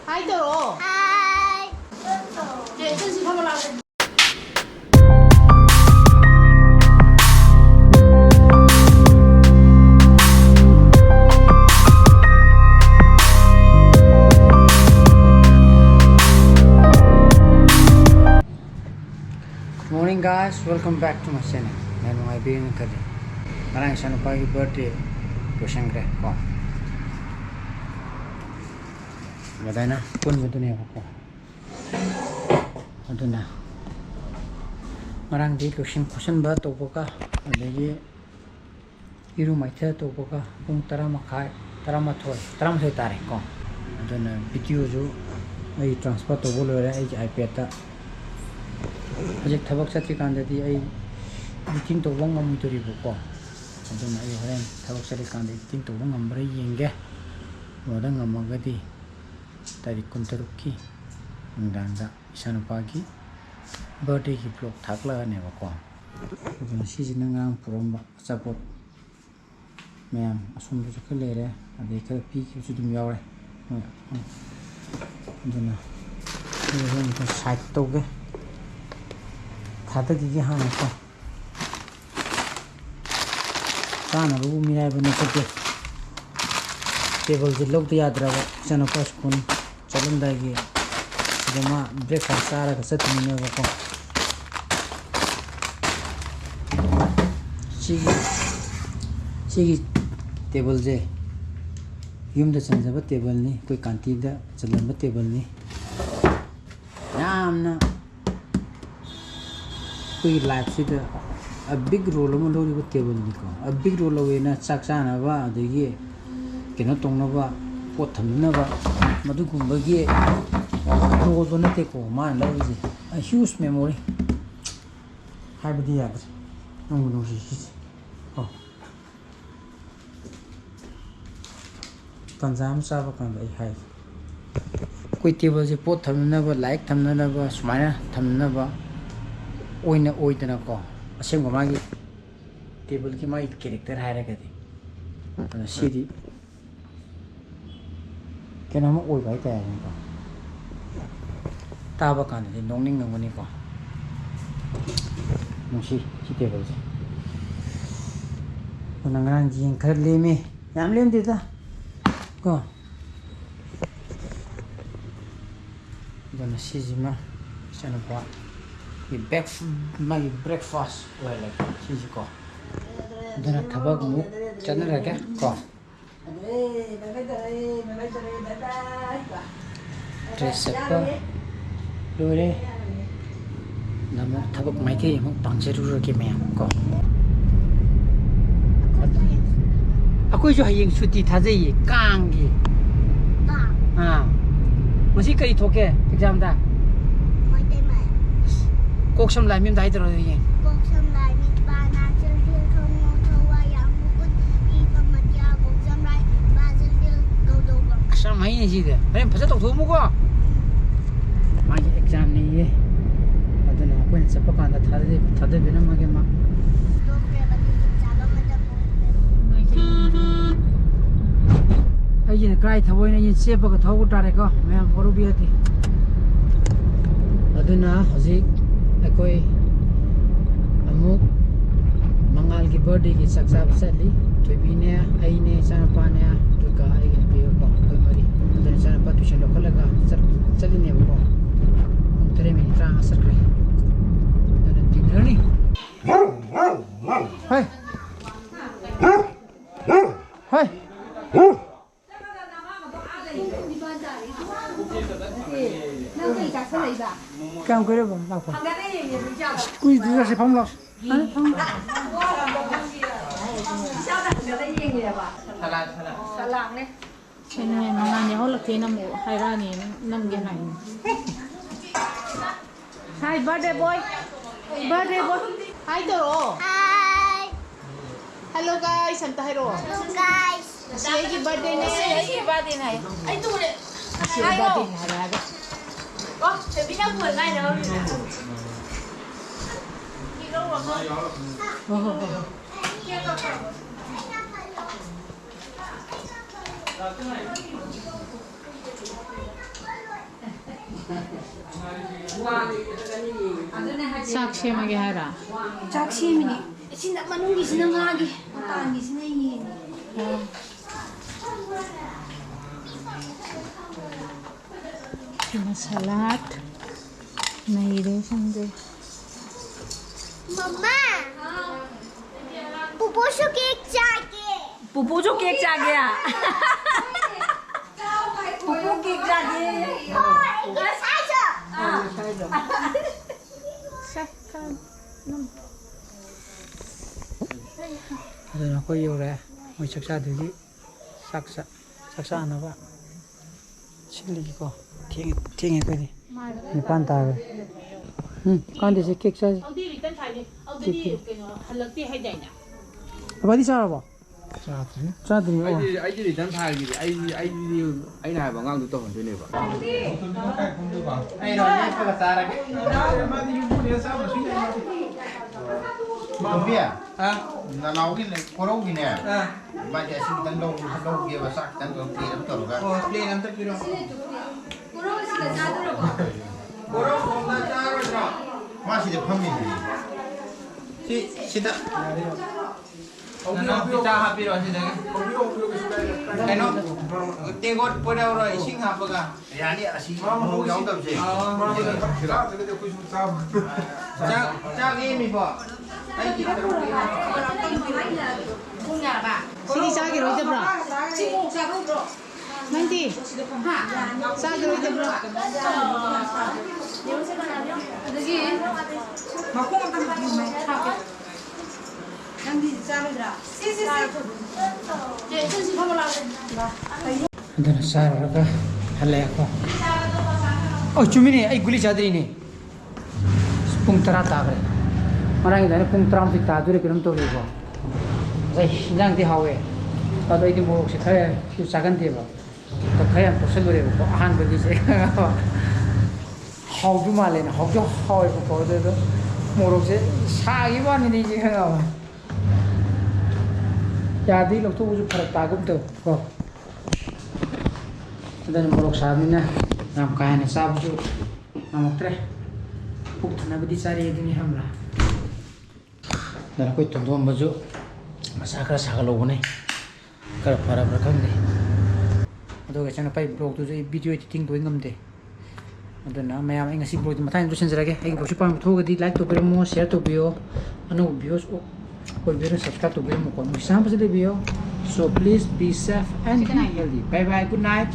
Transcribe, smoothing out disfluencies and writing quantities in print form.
Hi Toro. Hi. Chị xin chị không làm. Good morning guys, welcome back to my channel. Nenu ngai being kali. Marang sana pagi birthday kusang kre ko. Badana pun betul ni aku. Aduna. Marang di kusang ba to boka. Adagi iru mai the to boka. Pung tara makai, tara mathoi tare ko. Aduna video jo ai transfer to bolo re ai iPad ta. Ajak thabak sati kandadi ai meeting to bang ngam tori buko aduna ai horen thabak sati kandadi meeting to bang ngam bari yenge wada ngamagadi tarik kuntaruki nganda isana pagi birthday ki vlog thakla ne bako aduna sijina ngang puramba support ma'am asum bu khale re ade ka pi ki su dum yaw re aduna ni ko site to ge खाता दीजिए हाँ ऐसा काना room मिला बने सकते table से लोग तो याद रहा चना पास कौन चलन दागी जमा ब्रेकफास्ट सारा का सच में वो कौन चीगी टेबल से यूम द चंजा बा टेबल नहीं कोई कांटी दा चलन बा टेबल नहीं याम ना कोई लाइफ से तो a big role mo lo ri table ni ko a big role we na chak cha na ba de gi ke no tong na ba pot tham na ba madu gum ba gi ro do na te ko ma la ji a huge memory hai ba di ya ba no no ji oh tan jam sa ba kan ai hai koi table je pot tham na ba like tham na ba smile tham na ba ओइना ओइदना को असेंग मागी table की my character हायरा गदि अन सिदि केना म ओइ भाइ ताय नि को ताबा कान दि नोंनिंग नंगनि को मुसी सि टेबल से नंगरान जिं खर लेमे याम लेम दिदा को जन सिजिमा सनपा my breakfast well like cheese ko dana thabak mu chana ra kya ko dress up lore namu thabak mai ke mu pangse ru ke me ko akoi jo hayeng chuti thajai kang gi masi kai thoke exam da Kok sam lai mim dai tro ye Kok sam lai mi ba na chil dil thong no thawa yang mukut I pa matya kok sam lai ba chil dil go do ba sam mai ni ji de men phasa tok thu mu ko ma ji exam ni ye aduna ko ni sapa kan da thade bina ma ge ma do pre ba ni cha ba ma da ai ji kai thawoi na yin se pa ka thaw ko ta re ko me boru bi ati aduna hoji कोई अमुक मंगल की birthday की सक्सा बसली थोबीने आईने सनपाने दुका आईगे पियो को कोई मरी दन सनपा ट्यूशन लो खलगा चलिने को हम तेरे में ट्रांग असर करे दन डिनर नी हाय हाय काम करे बम लाओ कुछ दूसरा से फम लाओ Salang ne. Kene mangan ya holak te namu haira ni nam ge nai. Hi birthday boy. Birthday boy. Hi Toro. Hi. Hello guys, anta hero. Hello guys. Siya ki birthday ne. Cái birthday này. Anh tu này. Siya birthday ne hara. Có, thì biết nhau 10 ngày nữa. Đi đâu rồi không? Kia có phải. ꯆꯥꯛ ꯁꯦꯝꯃꯒꯦ ꯍꯥꯏꯔ ꯆꯥꯛ ꯁꯦꯝꯃꯤꯅꯤ ꯁꯤꯅ ꯃꯅꯨꯡꯒꯤꯁꯤꯅ ꯉꯥꯒꯤ ꯃꯄꯥꯟꯒꯤꯁꯤꯅ ꯌꯦꯟꯒꯤ salad naiरे समझे मम्मा पुपोशु cake चाहिए पुपू जो cake चा गया पुपू केक चा गया aduna ko yore moi chaksa dugi saksa na ba chili ko thing ko di ni pan ta ga kan de se cake sa audi return thai ni audi keno halakti hai dai na abadi sa ba sa dri o ai đi đến thay gì ai này bảo ngang tụi tôi thế này bảo ai no ne pa sa ra ke Bia, là nấu cái này, có nấu cái này, bà trẻ sinh tấn đâu kia và sạc tấn đâu kia lắm tưởng cả. play nam ta piro Mà chỉ được không gì. si ta na pita ha piro si dang ai no te got po da ro ising ha pa ga Ya ni là xí nấu giống tập gì. cha ge mi ba ai ki ta ro sini sagi roi de bra nanti sagi roi de bra adana sar ra hale ko oh chumi ni ai guli chadri ni pung tara ta bre marang da pung tram ti ta dure kiram to le ko ai jang ti hawe ta doi ti mo se khay ki sagan ti ba to khay an to se dure ko ahan ba di se hau du ma le na hau jo hawe ko de do mo ro se sa gi ba ni ji kha ba ya di lo tu ju pharak ta gum to ko dan morok sabi na nam kaya ni sabu ju namok tre puk thana bidi sari edini hamla dan koi tondom baju masakra sagalo bune kar para prakam de ado ga chana pai blog tu je video editing doi ngam de adana mayam ai ngasi blog mathai introduction jarage ai bosi pam thu ga di like to mo share to bio anu views koi video subscribe to mo ko musam pas de bio so please be safe and healthy bye bye good night